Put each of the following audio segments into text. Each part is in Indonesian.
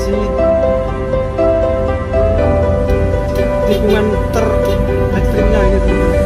melintasi tikungan terekstrimnya ini teman-teman.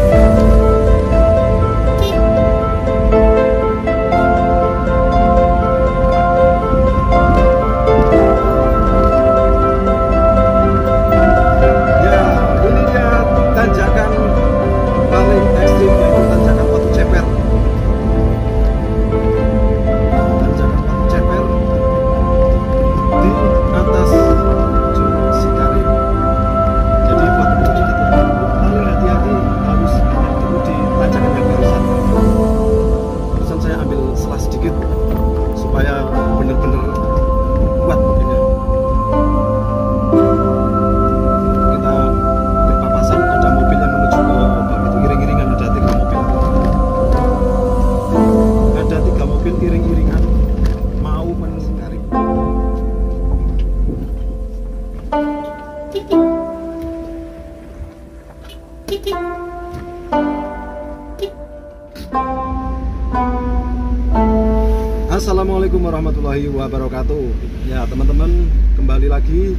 Assalamualaikum warahmatullahi wabarakatuh. Ya teman-teman, kembali lagi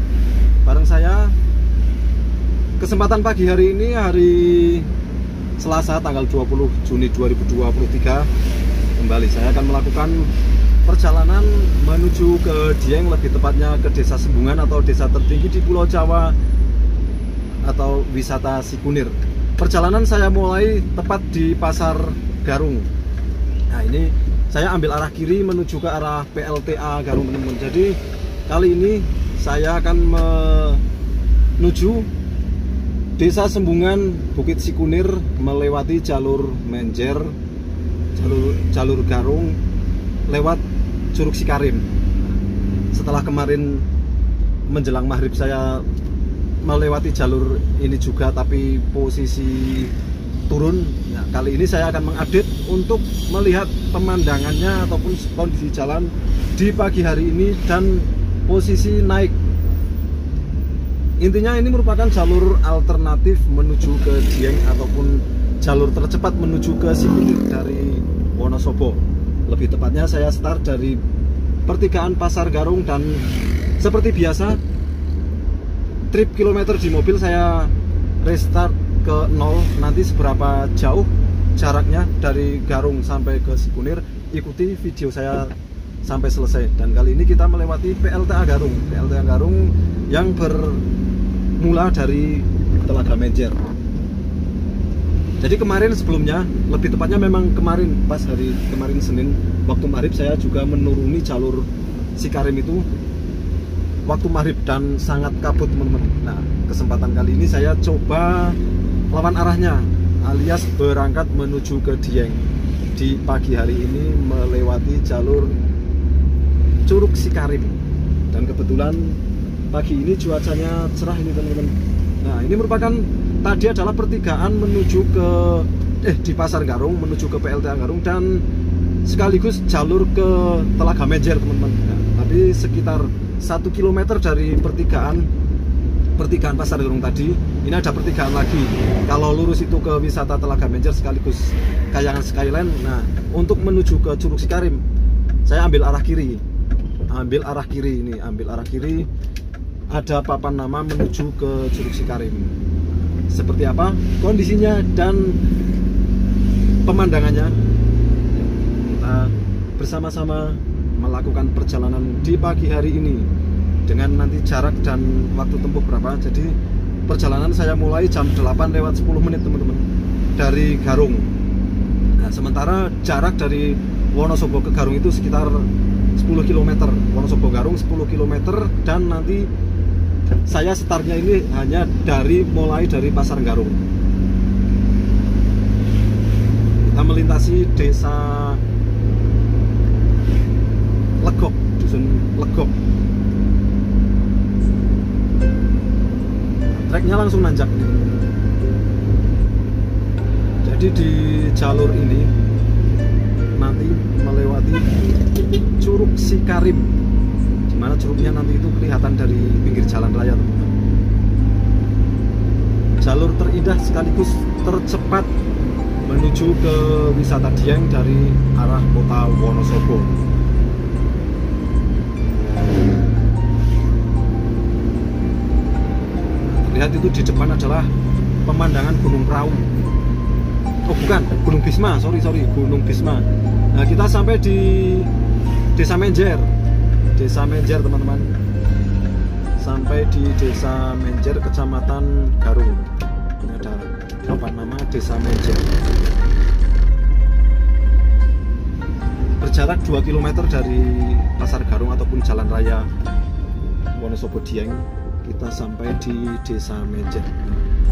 bareng saya. Kesempatan pagi hari ini, hari Selasa tanggal 20 Juni 2023, kembali saya akan melakukan perjalanan menuju ke Dieng, lebih tepatnya ke Desa Sembungan atau desa tertinggi di Pulau Jawa atau wisata Sikunir. Perjalanan saya mulai tepat di Pasar Garung. Nah, ini saya ambil arah kiri menuju ke arah PLTA Garung, teman-teman. Jadi kali ini saya akan menuju Desa Sembungan, Bukit Sikunir, melewati jalur Menjer, jalur Garung, lewat Curug Sikarim. Setelah kemarin menjelang maghrib saya melewati jalur ini juga, tapi posisi turun. Nah, kali ini saya akan mengupdate untuk melihat pemandangannya ataupun kondisi jalan di pagi hari ini dan posisi naik. Intinya ini merupakan jalur alternatif menuju ke Dieng ataupun jalur tercepat menuju ke Sikunir dari Wonosobo. Lebih tepatnya saya start dari pertigaan Pasar Garung dan seperti biasa trip kilometer di mobil saya restart ke 0. Nanti seberapa jauh jaraknya dari Garung sampai ke Sikunir, ikuti video saya sampai selesai. Dan kali ini kita melewati PLTA Garung, PLTA Garung yang bermula dari Telaga Menjer. Jadi kemarin sebelumnya, lebih tepatnya memang kemarin pas hari kemarin Senin waktu maghrib saya juga menuruni jalur Sikarim itu waktu maghrib dan sangat kabut, teman-teman. Nah, kesempatan kali ini saya coba lawan arahnya, alias berangkat menuju ke Dieng di pagi hari ini melewati jalur Curug Sikarim. Dan kebetulan pagi ini cuacanya cerah ini, teman-teman. Nah, ini merupakan tadi adalah pertigaan menuju ke di Pasar Garung menuju ke PLTA Garung dan sekaligus jalur ke Telaga Menjer, teman-teman. Nah, tapi sekitar 1 km dari pertigaan Pasar Garung tadi, ini ada pertigaan lagi. Kalau lurus itu ke wisata Telaga Menjer sekaligus Kayangan Skyline. Nah, untuk menuju ke Curug Sikarim, saya ambil arah kiri. Ambil arah kiri, ada papan nama menuju ke Curug Sikarim. Seperti apa kondisinya dan pemandangannya, kita bersama-sama melakukan perjalanan di pagi hari ini dengan nanti jarak dan waktu tempuh berapa. Jadi perjalanan saya mulai jam 8:10 teman-teman dari Garung. Nah, sementara jarak dari Wonosobo ke Garung itu sekitar 10 km. Wonosobo Garung 10 km dan nanti saya startnya ini hanya mulai dari Pasar Garung. Kita melintasi desa Legok, dusun Legok. Treknya langsung nanjak nih. Jadi di jalur ini nanti melewati Curug Sikarim, dimana curugnya nanti itu kelihatan dari pinggir jalan raya, teman-teman. Jalur terindah sekaligus tercepat menuju ke wisata Dieng dari arah kota Wonosobo. terlihat itu di depan adalah pemandangan Gunung Prau. Oh bukan, Gunung Bisma, sorry, Gunung Bisma. Nah kita sampai di Desa Menjer. Desa Menjer teman-teman. Sampai di Desa Menjer, Kecamatan Garung. Ini ada papan nama Desa Menjer. Berjarak 2 km dari Pasar Garung ataupun Jalan Raya Wonosobo Dieng, kita sampai di Desa Menjer,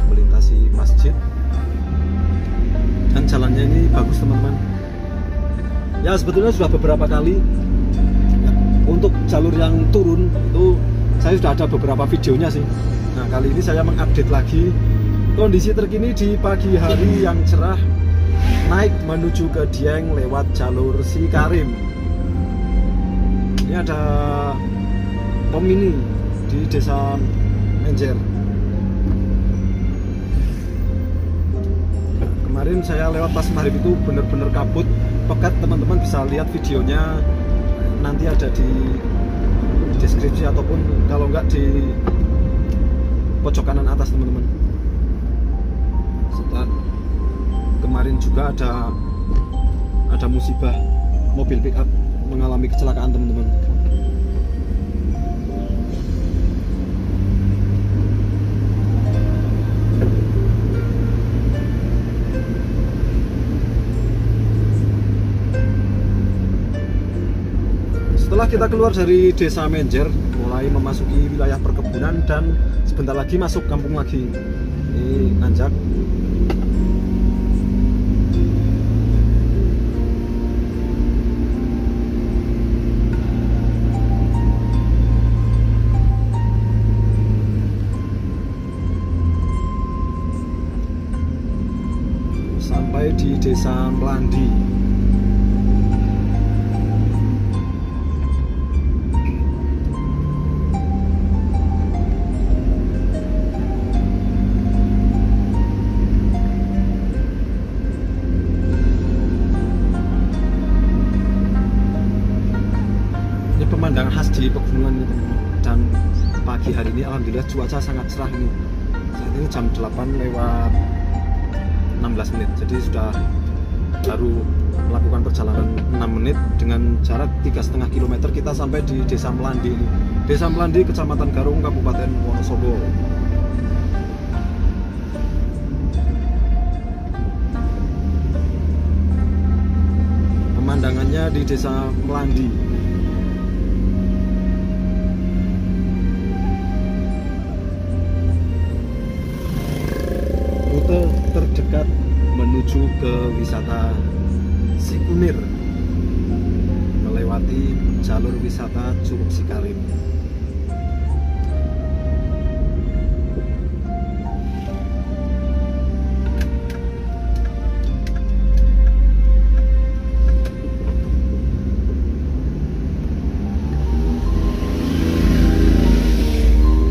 melintasi masjid. Dan jalannya ini bagus teman-teman. Ya sebetulnya sudah beberapa kali ya, untuk jalur yang turun itu saya sudah ada beberapa videonya sih. Nah kali ini saya mengupdate lagi kondisi terkini di pagi hari yang cerah, naik menuju ke Dieng lewat jalur Sikarim. Ini ada pom mini di Desa Menjer. Kemarin saya lewat pas maghrib itu bener-bener kabut, pekat. Teman-teman bisa lihat videonya, nanti ada di deskripsi ataupun kalau enggak di pojok kanan atas teman-teman. Setelah kemarin juga ada musibah, mobil pickup mengalami kecelakaan teman-teman. Setelah kita keluar dari Desa Menjer, mulai memasuki wilayah perkebunan dan sebentar lagi masuk kampung lagi. Ini nanjak. Sampai di Desa Melandi. Pemandangan khas di pegunungan ini teman-teman. Dan pagi hari ini alhamdulillah cuaca sangat cerah ini. Saat ini jam 8 lewat 16 menit, jadi sudah baru melakukan perjalanan 6 menit dengan jarak 3,5 km kita sampai di Desa Melandi ini. Desa Melandi, Kecamatan Garung, Kabupaten Wonosobo. Pemandangannya di Desa Melandi. Rute terdekat menuju ke wisata Sikunir melewati jalur wisata Curug Sikarim.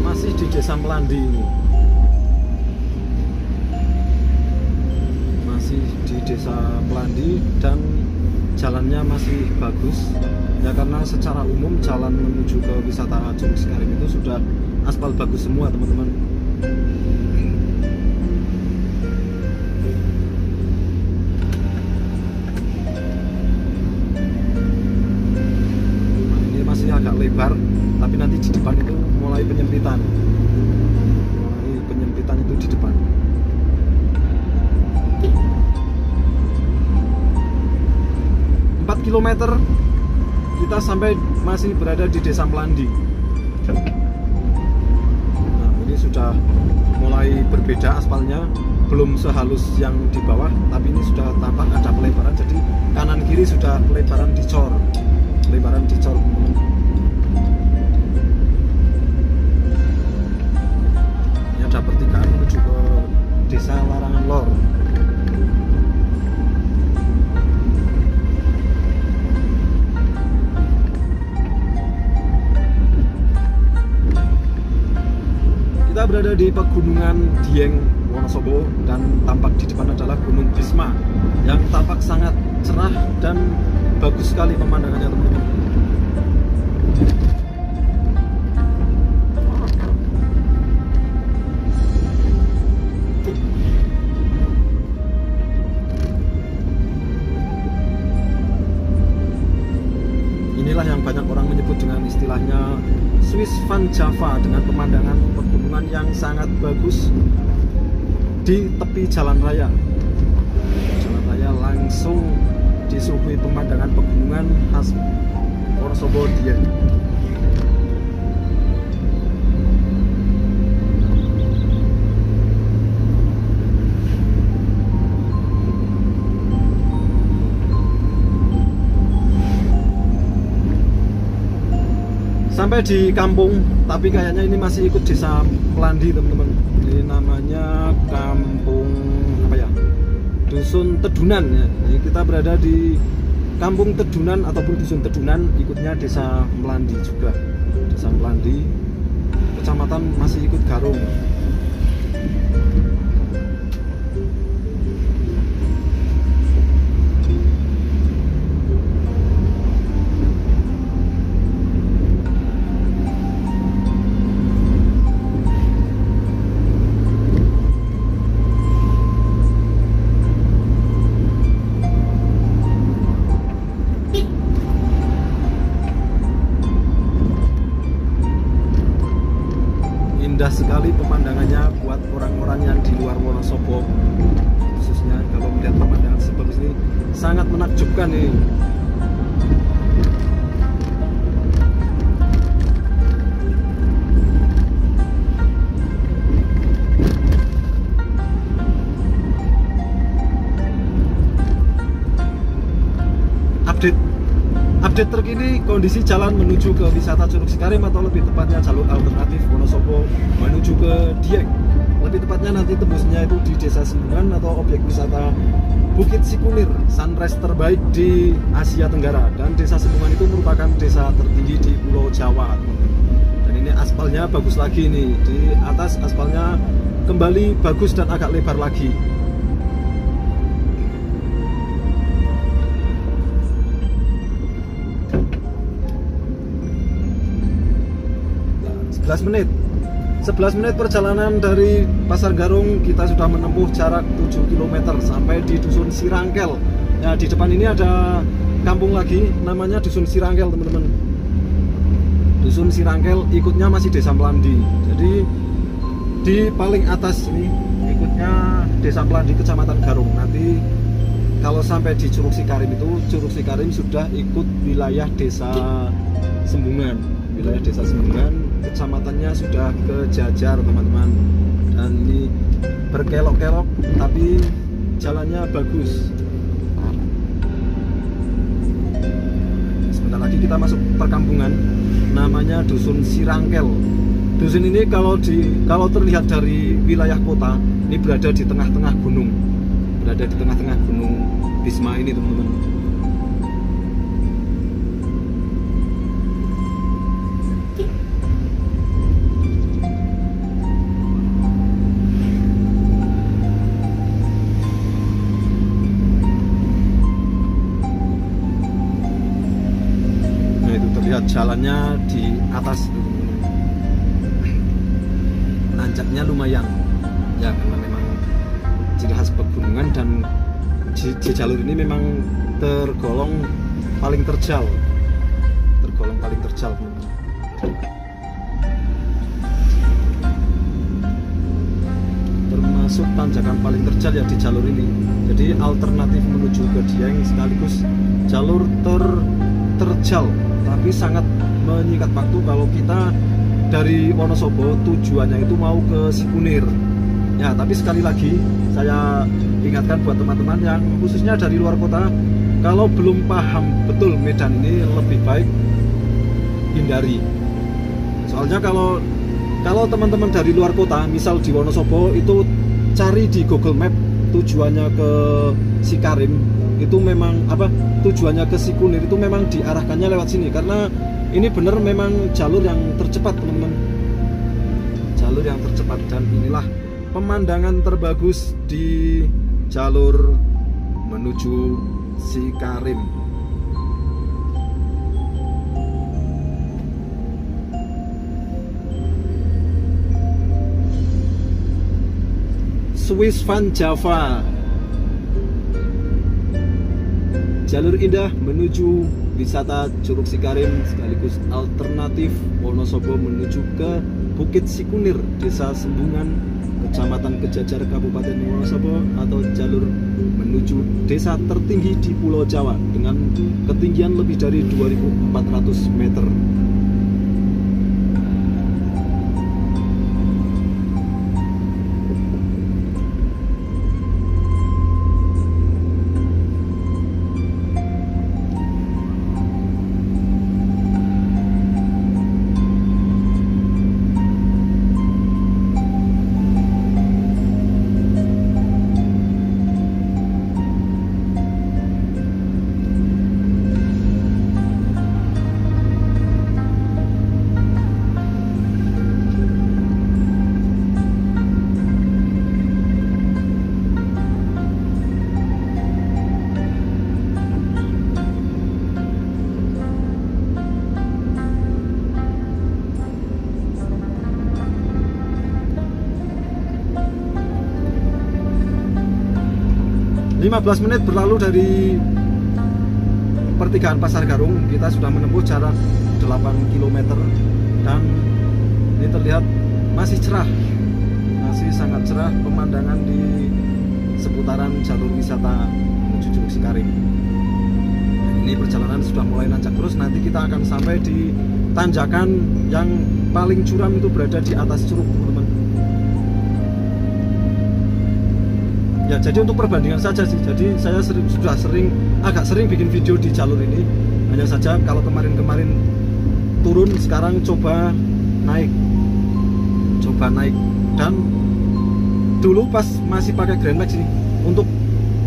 Masih di Desa Melandi ini. Di Desa Melandi dan jalannya masih bagus ya, karena secara umum jalan menuju ke wisata Curug Sikarim itu sudah aspal bagus semua teman-teman. Ini masih agak lebar, tapi nanti di depan itu mulai penyempitan. Penyempitan itu di depan. 4 km kita sampai masih berada di Desa Melandi. Nah, ini sudah mulai berbeda aspalnya, belum sehalus yang di bawah, tapi ini sudah tampak ada pelebaran, jadi kanan kiri sudah pelebaran dicor. Ini ada pertigaan menuju ke Desa Larangan Lor. Kita berada di pegunungan Dieng, Wonosobo, dan tampak di depan adalah Gunung Bisma yang tampak sangat cerah dan bagus sekali pemandangannya teman-teman. Java dengan pemandangan pegunungan yang sangat bagus di tepi jalan raya. Jalan raya langsung disuguhi pemandangan pegunungan khas Wonosobo Dieng. Sampai di kampung, tapi kayaknya ini masih ikut desa Melandi teman-teman. Ini namanya kampung apa ya? Dusun Tedunan ya. Jadi kita berada di kampung Tedunan ataupun dusun Tedunan, ikutnya desa Melandi juga. Desa Melandi, kecamatan masih ikut Garung. Indah sekali pemandangannya buat orang-orang yang di luar Wonosobo, khususnya kalau melihat pemandangan sebagus ini sangat menakjubkan nih. Update terkini kondisi jalan menuju ke wisata Curug Sikarim, atau lebih tepatnya jalur alternatif Wonosobo menuju ke Dieng. Lebih tepatnya nanti tembusnya itu di Desa Sembungan atau objek wisata Bukit Sikunir, sunrise terbaik di Asia Tenggara. Dan Desa Sembungan itu merupakan desa tertinggi di Pulau Jawa. Dan ini aspalnya bagus lagi nih, di atas aspalnya kembali bagus dan agak lebar lagi. Nah, 11 menit perjalanan dari Pasar Garung, kita sudah menempuh jarak 7 km sampai di Dusun Sirangkel. Nah, di depan ini ada kampung lagi namanya Dusun Sirangkel teman-teman. Dusun Sirangkel ikutnya masih Desa Melandi. Jadi di paling atas ini ikutnya Desa Melandi, Kecamatan Garung. Nanti kalau sampai di Curug Sikarim itu, Curug Sikarim sudah ikut wilayah Desa Sembungan. Wilayah Desa Sembungan, kecamatannya sudah kejajar teman-teman. Dan ini berkelok-kelok tapi jalannya bagus. Sebentar lagi kita masuk perkampungan namanya Dusun Sirangkel. Dusun ini kalau terlihat dari wilayah kota, ini berada di tengah-tengah gunung. Berada di tengah-tengah Gunung Bisma ini teman-teman. Lihat jalannya di atas, nanjaknya lumayan ya, karena memang ciri khas pegunungan, dan di jalur ini memang tergolong paling terjal, termasuk tanjakan paling terjal ya di jalur ini. Jadi alternatif menuju ke Dieng sekaligus jalur terjal, tapi sangat menyingkat waktu kalau kita dari Wonosobo tujuannya itu mau ke Sikunir ya. Tapi sekali lagi saya ingatkan buat teman-teman yang khususnya dari luar kota, kalau belum paham betul medan ini lebih baik hindari. Soalnya kalau teman-teman dari luar kota, misal di Wonosobo, itu cari di Google Map tujuannya ke Sikarim, itu memang tujuannya ke Sikunir itu memang diarahkannya lewat sini, karena ini bener memang jalur yang tercepat teman-teman, jalur yang tercepat. Dan inilah pemandangan terbagus di jalur menuju Sikarim. Swiss Van Java, jalur indah menuju wisata Curug Sikarim sekaligus alternatif Wonosobo menuju ke Bukit Sikunir, Desa Sembungan, Kecamatan Kejajar, Kabupaten Wonosobo, atau jalur menuju desa tertinggi di Pulau Jawa dengan ketinggian lebih dari 2.400 meter. Lima 15 menit berlalu dari pertigaan Pasar Garung, kita sudah menempuh jarak 8 km dan ini terlihat masih cerah, masih sangat cerah pemandangan di seputaran jalur wisata menuju Curug Sikarim. Ini perjalanan sudah mulai nanjak terus, nanti kita akan sampai di tanjakan yang paling curam, itu berada di atas curug, teman-teman. Ya, jadi untuk perbandingan saja sih. Jadi saya agak sering bikin video di jalur ini. Hanya saja kalau kemarin-kemarin turun, sekarang coba naik. Dan dulu pas masih pakai Grand Max ini,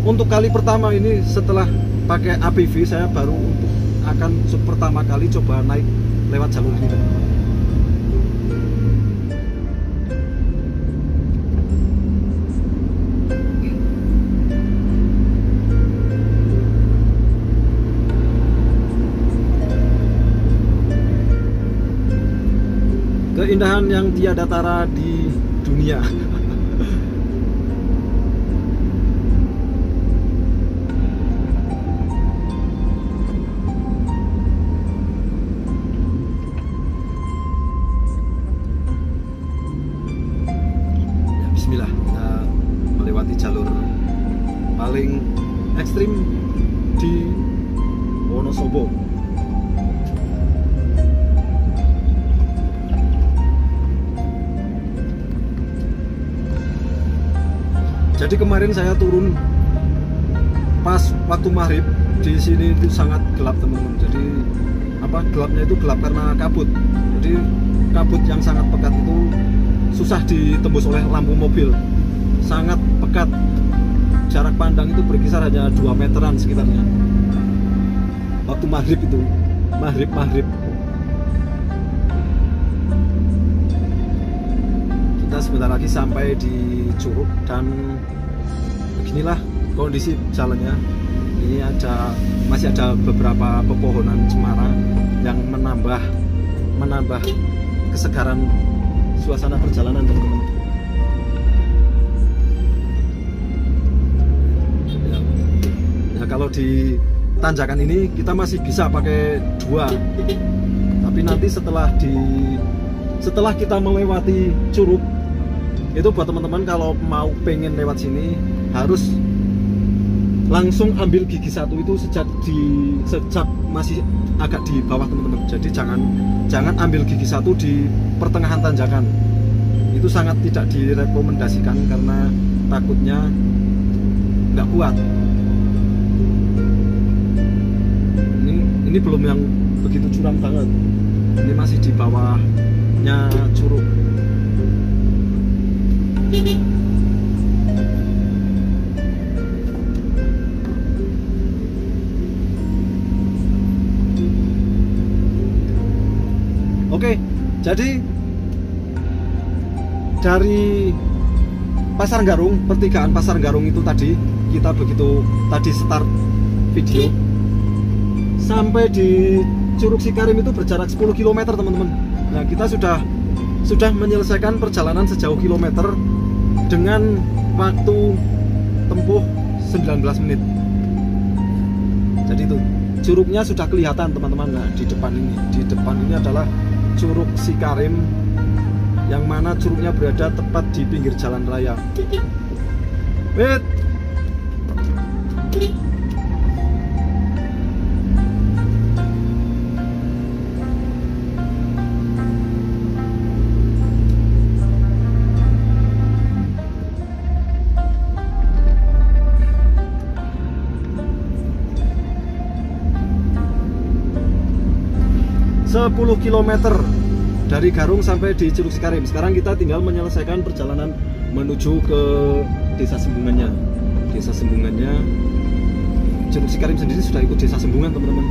untuk kali pertama ini setelah pakai APV, saya baru akan pertama kali coba naik lewat jalur ini, teman-teman. Keindahan yang tiada tara di dunia. Ya, bismillah, kita melewati jalur paling ekstrim di Wonosobo. Jadi kemarin saya turun pas waktu maghrib, di sini itu sangat gelap, teman-teman. Jadi gelapnya itu gelap karena kabut. Jadi kabut yang sangat pekat itu susah ditembus oleh lampu mobil. Sangat pekat. Jarak pandang itu berkisar hanya 2 meteran sekitarnya. Waktu maghrib itu, maghrib. Kita sebentar lagi sampai di Curug dan beginilah kondisi jalannya. Ini masih ada beberapa pepohonan cemara yang menambah kesegaran suasana perjalanan, teman-teman. Ya, kalau di tanjakan ini kita masih bisa pakai 2, tapi nanti setelah kita melewati Curug itu, buat teman-teman kalau mau pengen lewat sini harus langsung ambil gigi 1 itu sejak masih agak di bawah, teman-teman. Jadi jangan ambil gigi 1 di pertengahan tanjakan. Itu sangat tidak direkomendasikan karena takutnya nggak kuat. Ini belum yang begitu curam banget. Ini masih di bawahnya Curug. Oke, jadi dari Pasar Garung, pertigaan Pasar Garung itu tadi, kita begitu tadi start video sampai di Curug Sikarim itu berjarak 10 km, teman-teman. Nah, kita sudah menyelesaikan perjalanan sejauh kilometer dengan waktu tempuh 19 menit. Jadi itu curugnya sudah kelihatan teman-teman. Nah, di depan ini adalah Curug Cikarim, yang mana curugnya berada tepat di pinggir jalan raya. Wait. Sepuluh kilometer dari Garung sampai di Curug Cikarim. Sekarang kita tinggal menyelesaikan perjalanan menuju ke desa Sembungannya. Desa Sembungannya, Curug Cikarim sendiri sudah ikut desa Sembungan, teman-teman.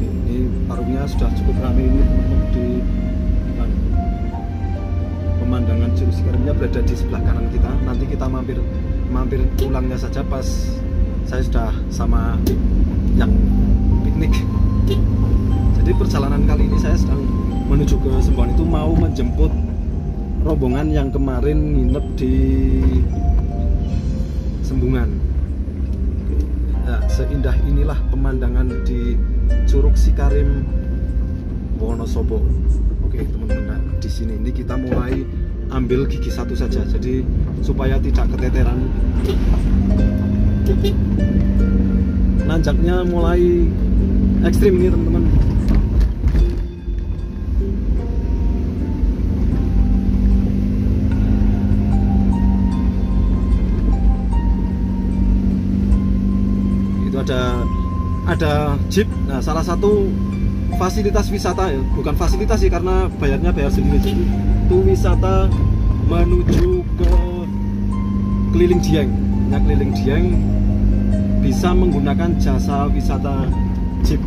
Ini parungnya sudah cukup ramai ini, teman-teman. Di pemandangan Curug Cikarimnya berada di sebelah kanan kita. Nanti kita mampir ulangnya saja pas saya sudah sama yang piknik. Jadi perjalanan kali ini saya sedang menuju ke Sembungan itu mau menjemput rombongan yang kemarin nginep di Sembungan. Nah, seindah inilah pemandangan di Curug Cikarim, Wonosobo. Oke teman-teman, nah, di sini ini kita mulai ambil gigi satu saja, jadi supaya tidak keteteran. Nanjaknya mulai ekstrim ini teman-teman. Itu ada jeep. Nah, salah satu fasilitas wisata, ya bukan fasilitas sih, karena bayarnya bayar sendiri. Itu wisata menuju ke keliling Dieng. Nah, keliling Dieng bisa menggunakan jasa wisata jeep.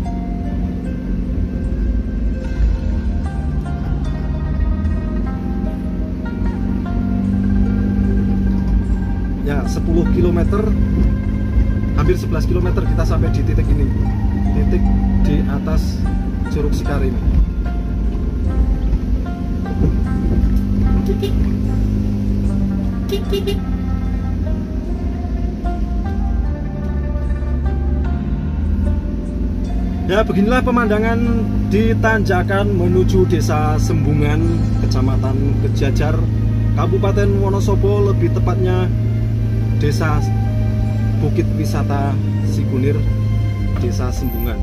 Ya, 10 km, hampir 11 km kita sampai di titik ini. Titik di atas Curug Cikarim. Ya, beginilah pemandangan di tanjakan menuju desa Sembungan, Kecamatan Kejajar, Kabupaten Wonosobo, lebih tepatnya desa Bukit Wisata Sikunir, desa Sembungan.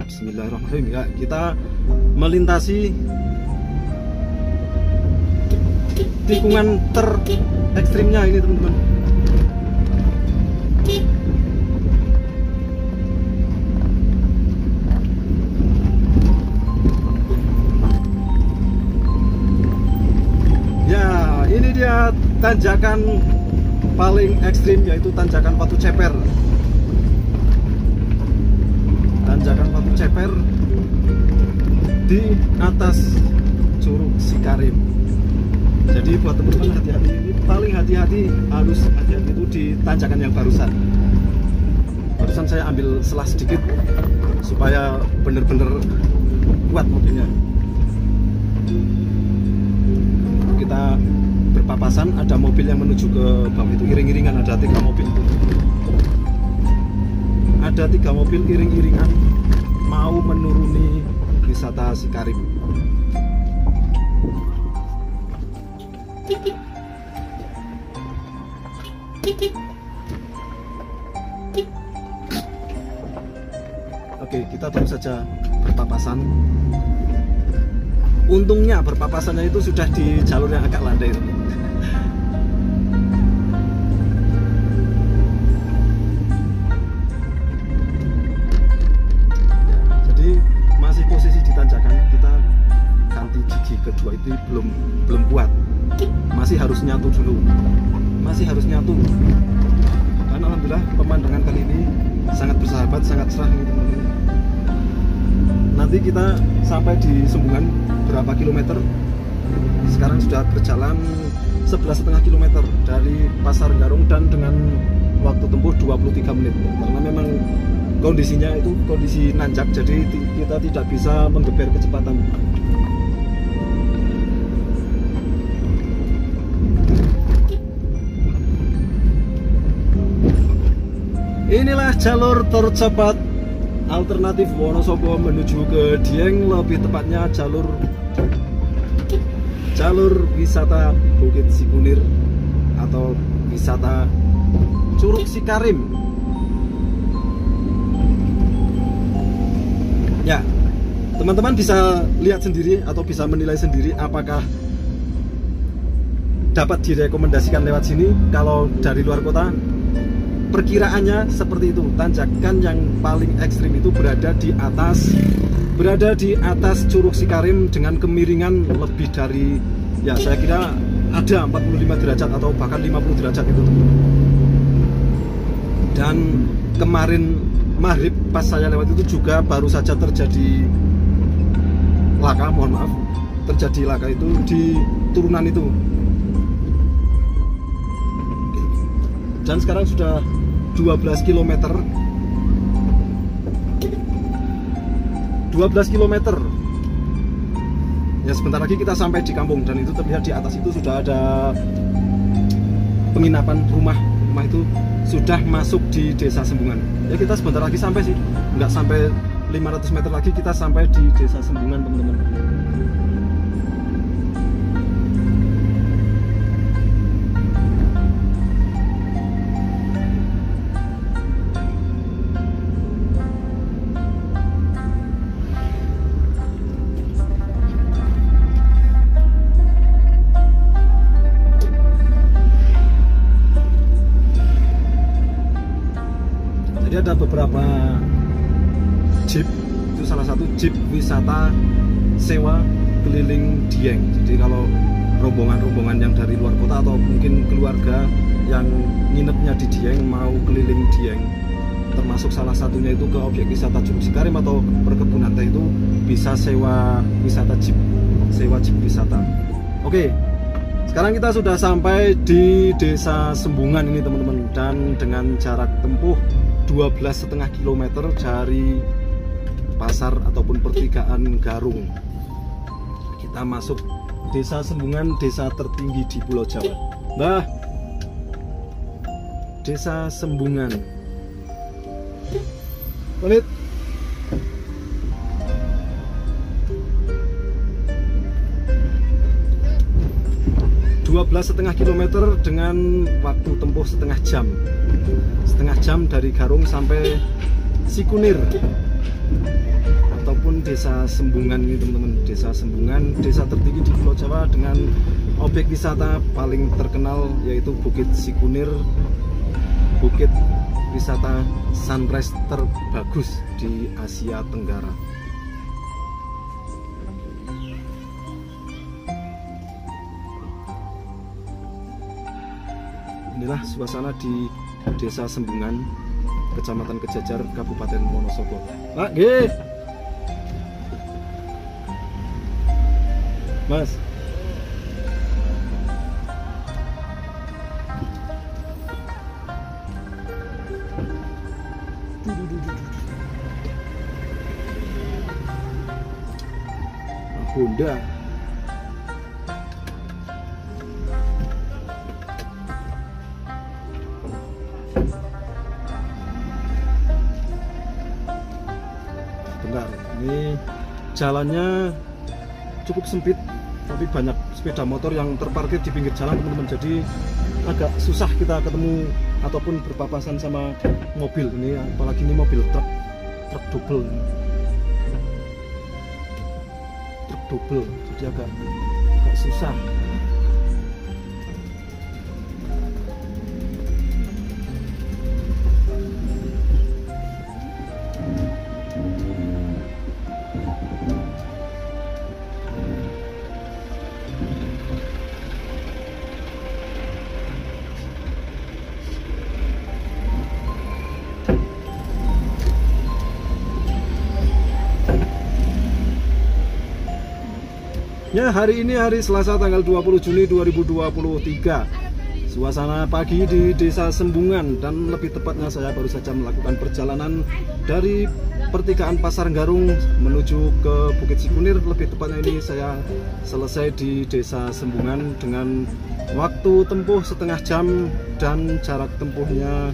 Bismillahirrahmanirrahim. Ya, kita melintasi tikungan terekstrimnya ini teman-teman. Ya, ini dia tanjakan paling ekstrim, yaitu tanjakan Watu Ceper. Tanjakan Watu Ceper di atas Curug Cikarim. Jadi buat teman-teman hati-hati, ini paling hati-hati, harus hati-hati itu di tanjakan yang barusan. Barusan saya ambil selah sedikit supaya benar-benar kuat mobilnya. Kita berpapasan, ada mobil yang menuju ke bawah itu, iring-iringan, ada 3 mobil. Ada 3 mobil iring-iringan mau menuruni wisata Cikarim. Oke, kita baru saja berpapasan. Untungnya berpapasannya itu sudah di jalur yang agak landai. Jadi masih posisi di tanjakan, kita ganti gigi kedua itu belum kuat. Masih harus nyatu dulu. Masih harus nyatu. Dan alhamdulillah pemandangan kali ini sangat bersahabat, sangat cerah gitu. Nanti kita sampai di Sembungan berapa kilometer? Sekarang sudah berjalan 11,5 km dari Pasar Garung dan dengan waktu tempuh 23 menit. Karena memang kondisinya itu kondisi nanjak, jadi kita tidak bisa menggeber kecepatan. Inilah jalur tercepat alternatif Wonosobo menuju ke Dieng, lebih tepatnya jalur wisata Bukit Sikunir atau wisata Curug Sikarim. Ya, teman-teman bisa lihat sendiri atau bisa menilai sendiri apakah dapat direkomendasikan lewat sini. Kalau dari luar kota, perkiraannya seperti itu. Tanjakan yang paling ekstrim itu berada di atas Curug Sikarim dengan kemiringan lebih dari, ya saya kira ada 45 derajat atau bahkan 50 derajat itu. Dan kemarin maghrib pas saya lewat itu juga baru saja terjadi laka, mohon maaf, terjadi laka itu di turunan itu. Dan sekarang sudah 12 km. 12 km. Ya sebentar lagi kita sampai di kampung, dan itu terlihat di atas itu sudah ada penginapan, rumah itu sudah masuk di Desa Sembungan. Ya kita sebentar lagi sampai sih, nggak sampai 500 meter lagi kita sampai di Desa Sembungan, teman-teman. Jadi ada beberapa jeep, itu salah satu jeep wisata sewa keliling Dieng. Jadi kalau rombongan-rombongan yang dari luar kota atau mungkin keluarga yang nginepnya di Dieng mau keliling Dieng, termasuk salah satunya itu ke objek wisata Curug Sikarim atau perkebunan teh, itu bisa sewa wisata jeep, sewa jeep wisata. Oke, sekarang kita sudah sampai di Desa Sembungan ini, teman-teman, dan dengan jarak tempuh 12,5 km dari pasar ataupun pertigaan Garung. Kita masuk Desa Sembungan, desa tertinggi di Pulau Jawa. Nah, Desa Sembungan. Pamit. setengah kilometer dengan waktu tempuh setengah jam dari Garung sampai Sikunir ataupun Desa Sembungan ini, teman-teman. Desa Sembungan, desa tertinggi di Pulau Jawa dengan objek wisata paling terkenal yaitu Bukit Sikunir, bukit wisata sunrise terbagus di Asia Tenggara. Inilah suasana di Desa Sembungan, Kecamatan Kejajar, Kabupaten Wonosobo. Pak, nggih. Mas. Honda. Bentar, ini jalannya cukup sempit, tapi banyak sepeda motor yang terparkir di pinggir jalan, teman-teman. Jadi agak susah kita ketemu ataupun berpapasan sama mobil ini, apalagi ini mobil truk double, jadi agak susah. Ya, hari ini hari Selasa tanggal 20 Juni 2023. Suasana pagi di Desa Sembungan, dan lebih tepatnya saya baru saja melakukan perjalanan dari pertigaan Pasar Garung menuju ke Bukit Sikunir. Lebih tepatnya ini saya selesai di Desa Sembungan dengan waktu tempuh setengah jam dan jarak tempuhnya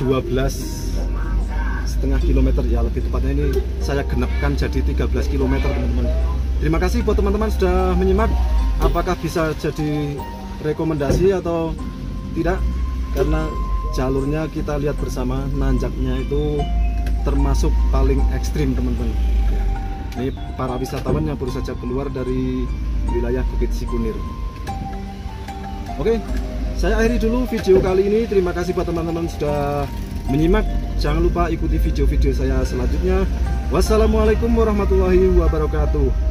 12,5 km ya. Lebih tepatnya ini saya genapkan jadi 13 km teman-teman. Terima kasih buat teman-teman sudah menyimak. Apakah bisa jadi rekomendasi atau tidak, karena jalurnya kita lihat bersama, nanjaknya itu termasuk paling ekstrim teman-teman. Ini para wisatawan yang baru saja keluar dari wilayah Bukit Sikunir. Oke, saya akhiri dulu video kali ini. Terima kasih buat teman-teman sudah menyimak. Jangan lupa ikuti video-video saya selanjutnya. Wassalamualaikum warahmatullahi wabarakatuh.